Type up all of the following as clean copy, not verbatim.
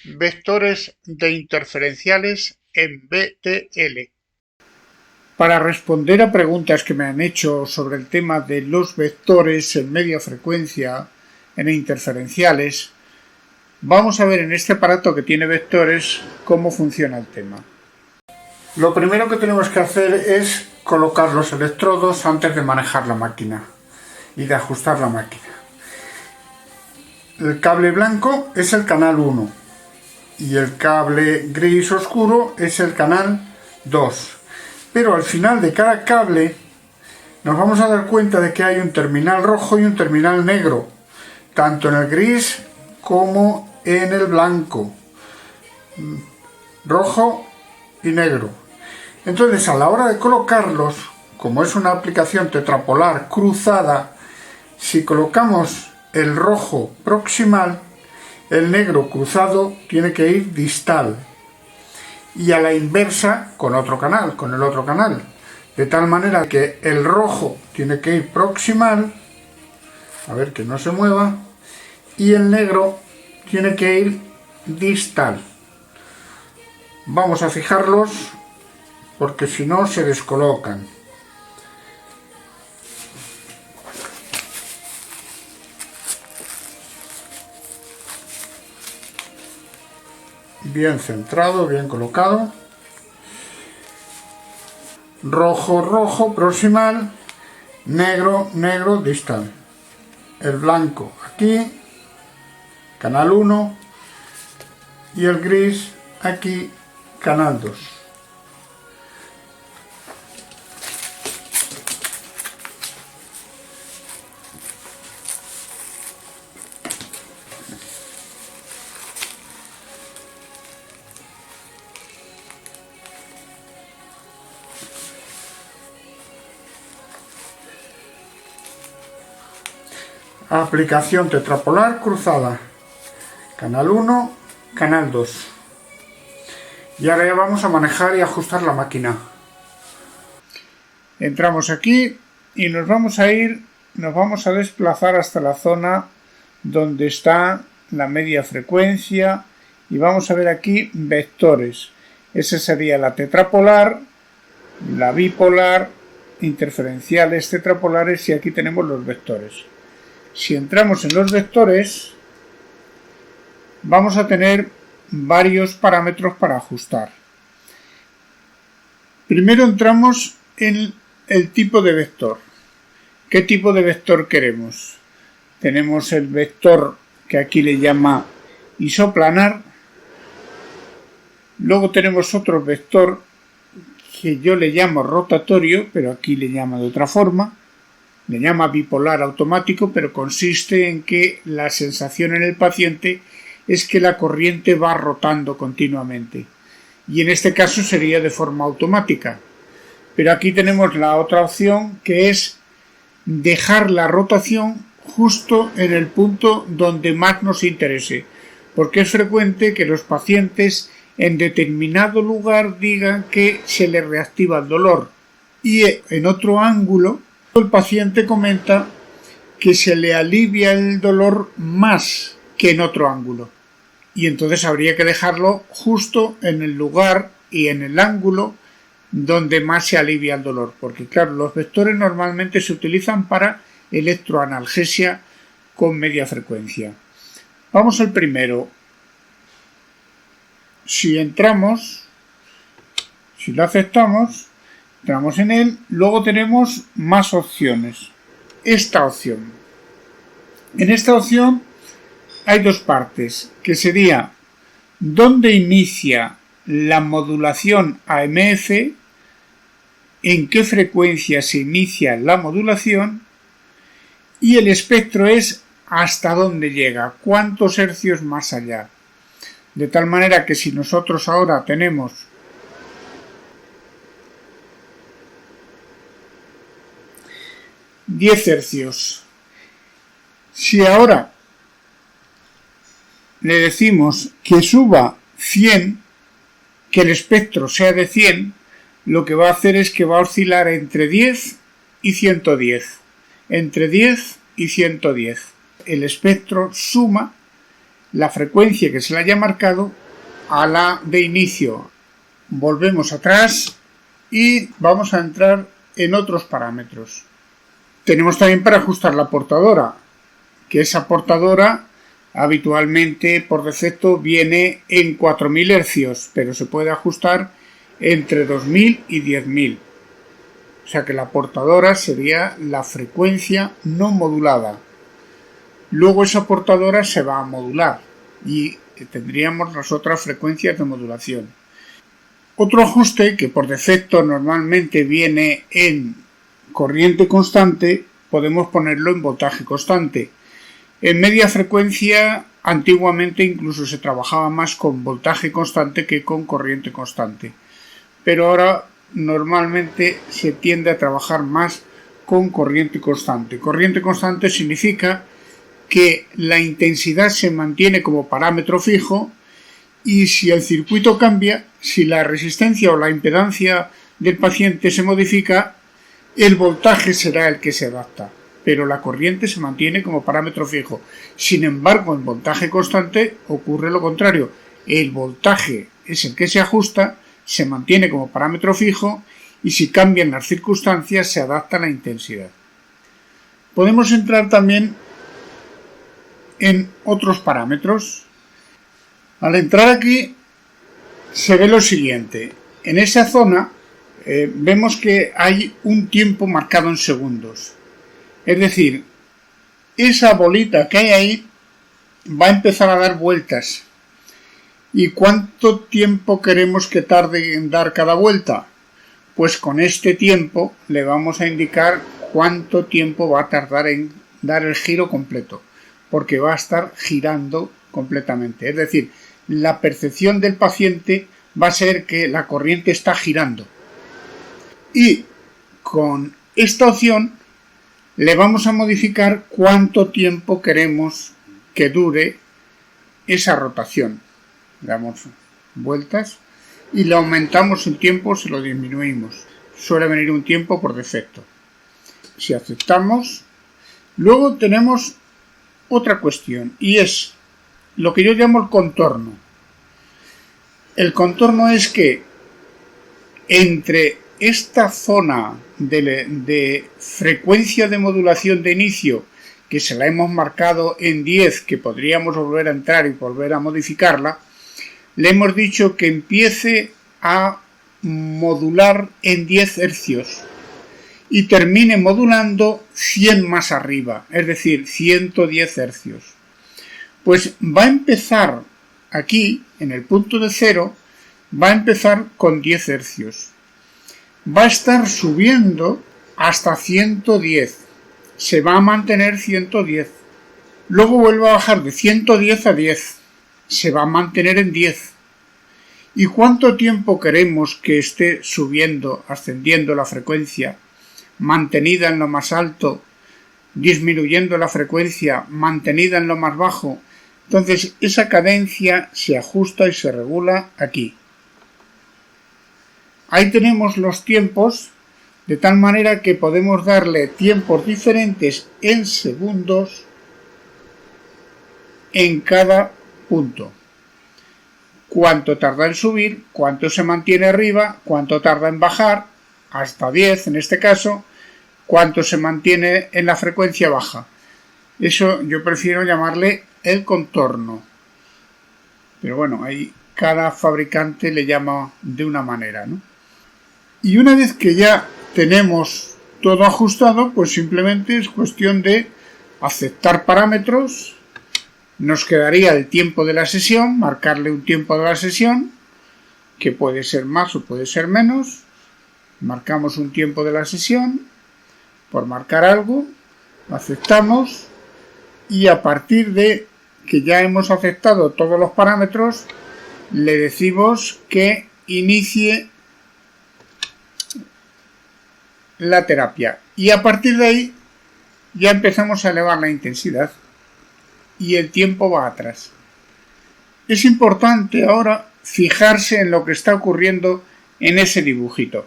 Vectores de interferenciales en BTL. Para responder a preguntas que me han hecho sobre el tema de los vectores en media frecuencia, en interferenciales, vamos a ver en este aparato que tiene vectores cómo funciona el tema. Lo primero que tenemos que hacer es colocar los electrodos antes de manejar la máquina y de ajustar la máquina. El cable blanco es el canal 1 y el cable gris oscuro es el canal 2. Pero al final de cada cable nos vamos a dar cuenta de que hay un terminal rojo y un terminal negro, tanto en el gris como en el blanco, rojo y negro. Entonces, a la hora de colocarlos, como es una aplicación tetrapolar cruzada, si colocamos el rojo proximal, el negro cruzado tiene que ir distal, y a la inversa con otro canal, con el otro canal, de tal manera que el rojo tiene que ir proximal, a ver que no se mueva, y el negro tiene que ir distal. Vamos a fijarlos porque si no se descolocan. Bien centrado, bien colocado. Rojo, rojo, proximal. Negro, negro, distal. El blanco aquí, canal 1, y el gris aquí, canal 2. Aplicación tetrapolar cruzada, canal 1, canal 2. Y ahora ya vamos a manejar y ajustar la máquina. Entramos aquí y nos vamos a desplazar hasta la zona donde está la media frecuencia y vamos a ver aquí vectores. Esa sería la tetrapolar, la bipolar, interferenciales, tetrapolares, y aquí tenemos los vectores. Si entramos en los vectores, vamos a tener varios parámetros para ajustar. Primero entramos en el tipo de vector. ¿Qué tipo de vector queremos? Tenemos el vector que aquí le llama isoplanar. Luego tenemos otro vector que yo le llamo rotatorio, pero aquí le llama de otra forma. Le llama bipolar automático, pero consiste en que la sensación en el paciente es que la corriente va rotando continuamente. Y en este caso sería de forma automática. Pero aquí tenemos la otra opción, que es dejar la rotación justo en el punto donde más nos interese, porque es frecuente que los pacientes en determinado lugar digan que se les reactiva el dolor y en otro ángulo el paciente comenta que se le alivia el dolor más que en otro ángulo, y entonces habría que dejarlo justo en el lugar y en el ángulo donde más se alivia el dolor, porque claro, los vectores normalmente se utilizan para electroanalgesia con media frecuencia. Vamos al primero. Si lo aceptamos, entramos en él, luego tenemos más opciones. Esta opción. En esta opción hay dos partes, que sería dónde inicia la modulación AMF, en qué frecuencia se inicia la modulación, y el espectro es hasta dónde llega, cuántos hercios más allá. De tal manera que si nosotros ahora tenemos ...10 hercios. Si ahora le decimos que suba 100, que el espectro sea de 100, lo que va a hacer es que va a oscilar entre 10 y 110. Entre 10 y 110. El espectro suma la frecuencia que se le haya marcado a la de inicio. Volvemos atrás y vamos a entrar en otros parámetros. Tenemos también para ajustar la portadora, que esa portadora habitualmente por defecto viene en 4000 Hz, pero se puede ajustar entre 2000 y 10.000. O sea que la portadora sería la frecuencia no modulada. Luego esa portadora se va a modular y tendríamos las otras frecuencias de modulación. Otro ajuste que por defecto normalmente viene en corriente constante, podemos ponerlo en voltaje constante. En media frecuencia antiguamente incluso se trabajaba más con voltaje constante que con corriente constante, pero ahora normalmente se tiende a trabajar más con corriente constante. Corriente constante significa que la intensidad se mantiene como parámetro fijo y si el circuito cambia, si la resistencia o la impedancia del paciente se modifica, el voltaje será el que se adapta, pero la corriente se mantiene como parámetro fijo. Sin embargo, en voltaje constante ocurre lo contrario. El voltaje es el que se ajusta, se mantiene como parámetro fijo y si cambian las circunstancias se adapta la intensidad. Podemos entrar también en otros parámetros. Al entrar aquí se ve lo siguiente. En esa zona vemos que hay un tiempo marcado en segundos. Es decir, esa bolita que hay ahí va a empezar a dar vueltas. ¿Y cuánto tiempo queremos que tarde en dar cada vuelta? Pues con este tiempo le vamos a indicar cuánto tiempo va a tardar en dar el giro completo, porque va a estar girando completamente. Es decir, la percepción del paciente va a ser que la corriente está girando. Y con esta opción le vamos a modificar cuánto tiempo queremos que dure esa rotación. Damos vueltas y le aumentamos el tiempo, se lo disminuimos. Suele venir un tiempo por defecto. Si aceptamos, luego tenemos otra cuestión y es lo que yo llamo el contorno. El contorno es que entre esta zona de frecuencia de modulación de inicio, que se la hemos marcado en 10, que podríamos volver a entrar y volver a modificarla, le hemos dicho que empiece a modular en 10 hercios y termine modulando 100 más arriba, es decir, 110 hercios. Pues va a empezar aquí, en el punto de 0, va a empezar con 10 hercios. Va a estar subiendo hasta 110. Se va a mantener 110. Luego vuelve a bajar de 110 a 10. Se va a mantener en 10. ¿Y cuánto tiempo queremos que esté subiendo, ascendiendo la frecuencia, mantenida en lo más alto, disminuyendo la frecuencia, mantenida en lo más bajo? Entonces esa cadencia se ajusta y se regula aquí. Ahí tenemos los tiempos, de tal manera que podemos darle tiempos diferentes en segundos en cada punto. Cuánto tarda en subir, cuánto se mantiene arriba, cuánto tarda en bajar, hasta 10 en este caso, cuánto se mantiene en la frecuencia baja. Eso yo prefiero llamarle el contorno. Pero bueno, ahí cada fabricante le llama de una manera, ¿no? Y una vez que ya tenemos todo ajustado, pues simplemente es cuestión de aceptar parámetros. Nos quedaría el tiempo de la sesión, marcarle un tiempo de la sesión, que puede ser más o puede ser menos. Marcamos un tiempo de la sesión, por marcar algo, aceptamos y a partir de que ya hemos aceptado todos los parámetros, le decimos que inicie la terapia y a partir de ahí ya empezamos a elevar la intensidad y el tiempo va atrás. Es importante ahora fijarse en lo que está ocurriendo en ese dibujito.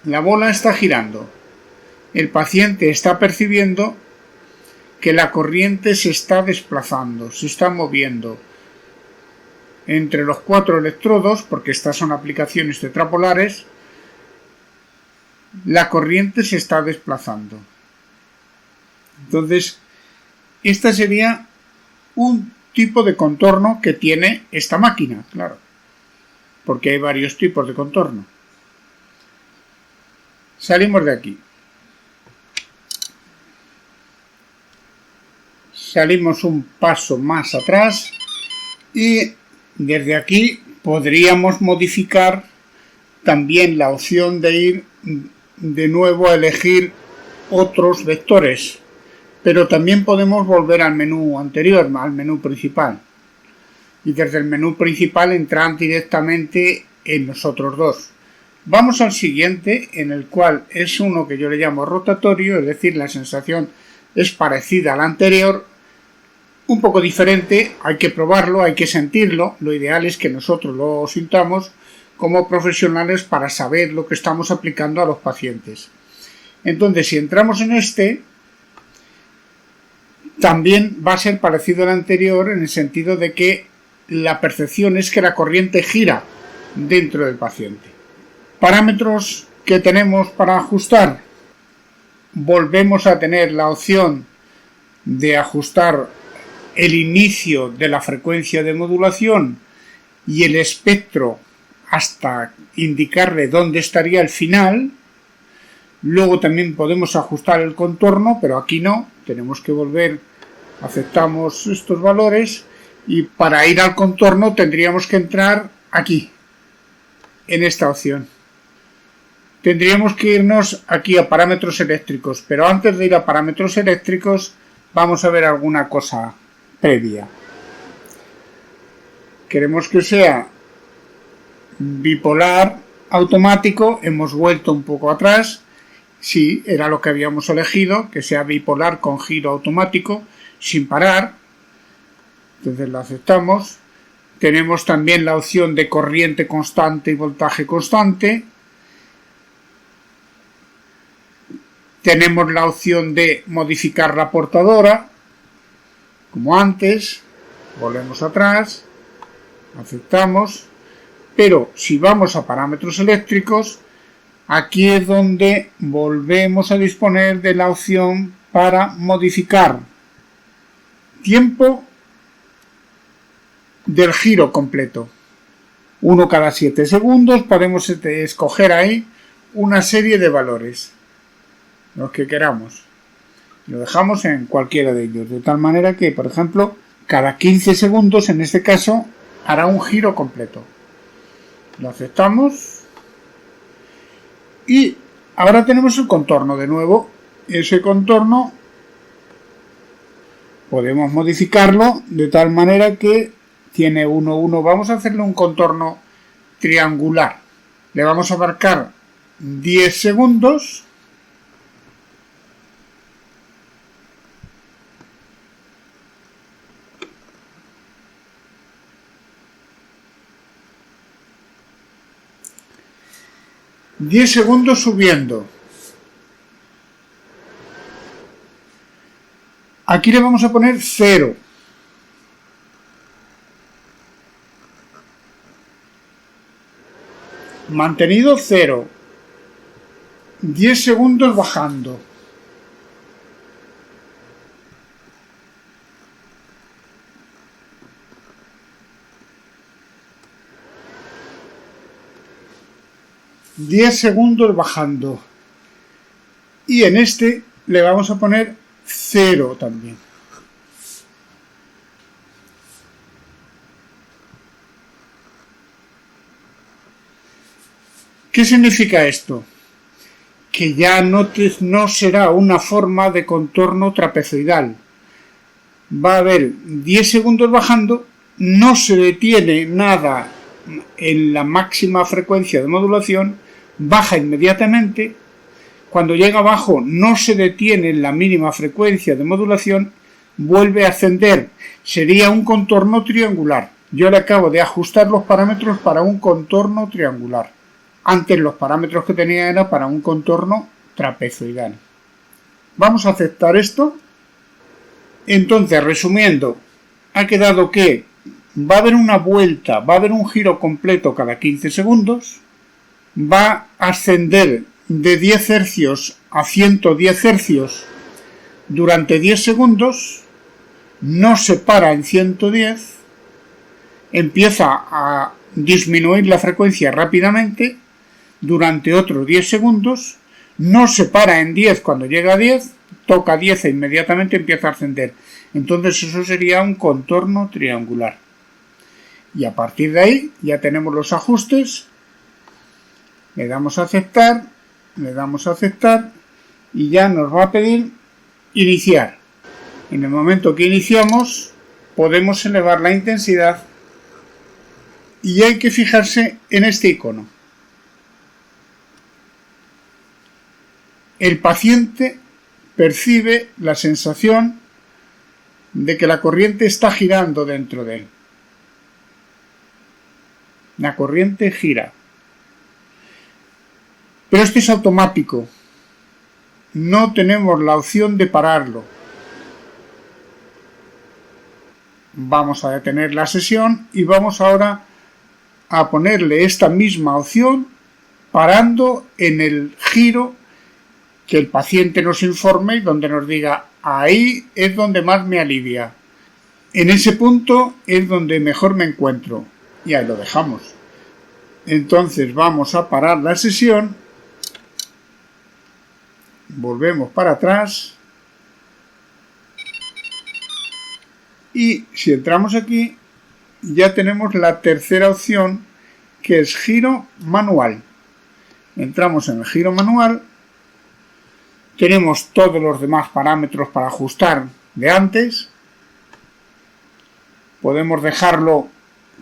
La bola está girando. el paciente está percibiendo que la corriente se está desplazando, se está moviendo entre los 4 electrodos, porque estas son aplicaciones tetrapolares. La corriente se está desplazando. Entonces, este sería un tipo de contorno que tiene esta máquina, claro, porque hay varios tipos de contorno. Salimos de aquí. Salimos un paso más atrás y desde aquí podríamos modificar también la opción de ir de nuevo a elegir otros vectores, pero también podemos volver al menú anterior, al menú principal, y desde el menú principal entrar directamente en los otros dos. Vamos al siguiente, en el cual es uno que yo le llamo rotatorio, es decir, la sensación es parecida a la anterior, un poco diferente, hay que probarlo, hay que sentirlo. Lo ideal es que nosotros lo sintamos como profesionales para saber lo que estamos aplicando a los pacientes. Entonces, si entramos en este, también va a ser parecido al anterior en el sentido de que la percepción es que la corriente gira dentro del paciente. Parámetros que tenemos para ajustar. Volvemos a tener la opción de ajustar el inicio de la frecuencia de modulación y el espectro hasta indicarle dónde estaría el final. Luego también podemos ajustar el contorno, pero aquí no, tenemos que volver, aceptamos estos valores y para ir al contorno tendríamos que entrar aquí, en esta opción. Tendríamos que irnos aquí a parámetros eléctricos, pero antes de ir a parámetros eléctricos vamos a ver alguna cosa previa. Queremos que sea bipolar automático, hemos vuelto un poco atrás, sí, era lo que habíamos elegido, que sea bipolar con giro automático, sin parar, entonces lo aceptamos. Tenemos también la opción de corriente constante y voltaje constante. Tenemos la opción de modificar la portadora, como antes, volvemos atrás, aceptamos, pero si vamos a parámetros eléctricos, aquí es donde volvemos a disponer de la opción para modificar tiempo del giro completo. 1 cada 7 segundos, podemos escoger ahí una serie de valores, los que queramos. Lo dejamos en cualquiera de ellos, de tal manera que, por ejemplo, cada 15 segundos, en este caso, hará un giro completo. Lo aceptamos. Y ahora tenemos el contorno de nuevo. Ese contorno podemos modificarlo de tal manera que tiene 1, 1. Vamos a hacerle un contorno triangular. Le vamos a marcar 10 segundos. ...10 segundos subiendo. Aquí le vamos a poner 0. Mantenido 0. 10 segundos bajando. ...10 segundos bajando. Y en este le vamos a poner 0 también. ¿Qué significa esto? Que ya no será una forma de contorno trapezoidal. Va a haber 10 segundos bajando, no se detiene nada en la máxima frecuencia de modulación, baja inmediatamente. Cuando llega abajo no se detiene en la mínima frecuencia de modulación, vuelve a ascender. Sería un contorno triangular. Yo le acabo de ajustar los parámetros para un contorno triangular. Antes los parámetros que tenía era para un contorno trapezoidal. Vamos a aceptar esto. Entonces, resumiendo, ha quedado que va a haber una vuelta, va a haber un giro completo cada 15 segundos, va a ascender de 10 hercios a 110 hercios durante 10 segundos, no se para en 110, empieza a disminuir la frecuencia rápidamente durante otros 10 segundos, no se para en 10 cuando llega a 10, toca 10 e inmediatamente empieza a ascender. Entonces eso sería un contorno triangular. Y a partir de ahí ya tenemos los ajustes, le damos a aceptar, y ya nos va a pedir iniciar. En el momento que iniciamos podemos elevar la intensidad y hay que fijarse en este icono. El paciente percibe la sensación de que la corriente está girando dentro de él. La corriente gira. Pero esto es automático. No tenemos la opción de pararlo. Vamos a detener la sesión y vamos ahora a ponerle esta misma opción parando en el giro que el paciente nos informe y donde nos diga ahí es donde más me alivia. En ese punto es donde mejor me encuentro. Y ahí lo dejamos. Entonces vamos a parar la sesión. Volvemos para atrás. Y si entramos aquí, ya tenemos la tercera opción, que es giro manual. Entramos en el giro manual. Tenemos todos los demás parámetros para ajustar de antes. Podemos dejarlo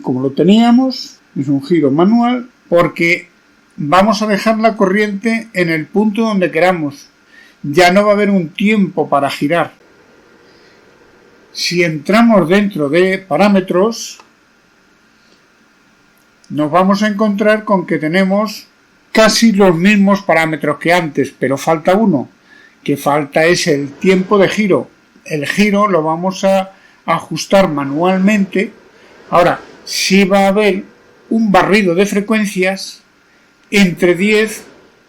como lo teníamos. Es un giro manual porque vamos a dejar la corriente en el punto donde queramos. Ya no va a haber un tiempo para girar. Si entramos dentro de parámetros, nos vamos a encontrar con que tenemos casi los mismos parámetros que antes, pero falta uno. Que falta es el tiempo de giro. El giro lo vamos a ajustar manualmente. Ahora, sí va a haber un barrido de frecuencias entre 10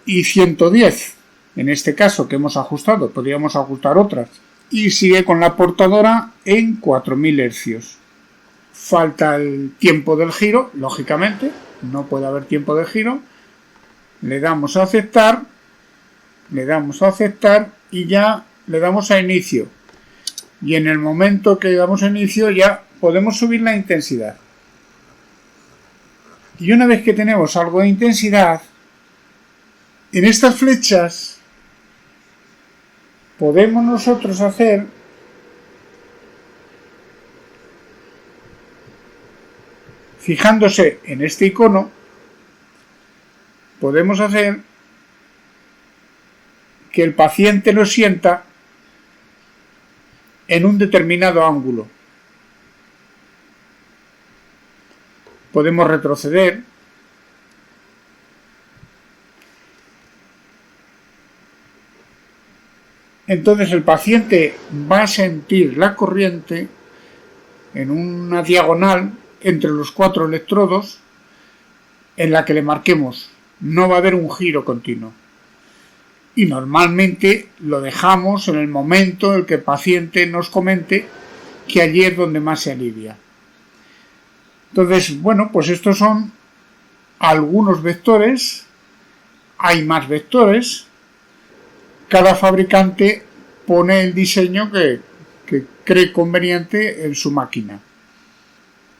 y 110. En este caso que hemos ajustado, podríamos ajustar otras. Y sigue con la portadora en 4000 hercios. Falta el tiempo del giro, lógicamente. No puede haber tiempo de giro. Le damos a aceptar. Y ya le damos a inicio. Y en el momento que le damos a inicio ya podemos subir la intensidad. Y una vez que tenemos algo de intensidad, en estas flechas podemos nosotros hacer fijándose en este icono, podemos hacer que el paciente lo sienta en un determinado ángulo. Podemos retroceder. Entonces el paciente va a sentir la corriente en una diagonal entre los 4 electrodos en la que le marquemos. No va a haber un giro continuo. Y normalmente lo dejamos en el momento en el que el paciente nos comente que allí es donde más se alivia. Entonces, bueno, pues estos son algunos vectores. Hay más vectores. Cada fabricante pone el diseño que cree conveniente en su máquina.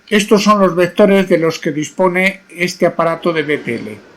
Estos son los vectores de los que dispone este aparato de BTL.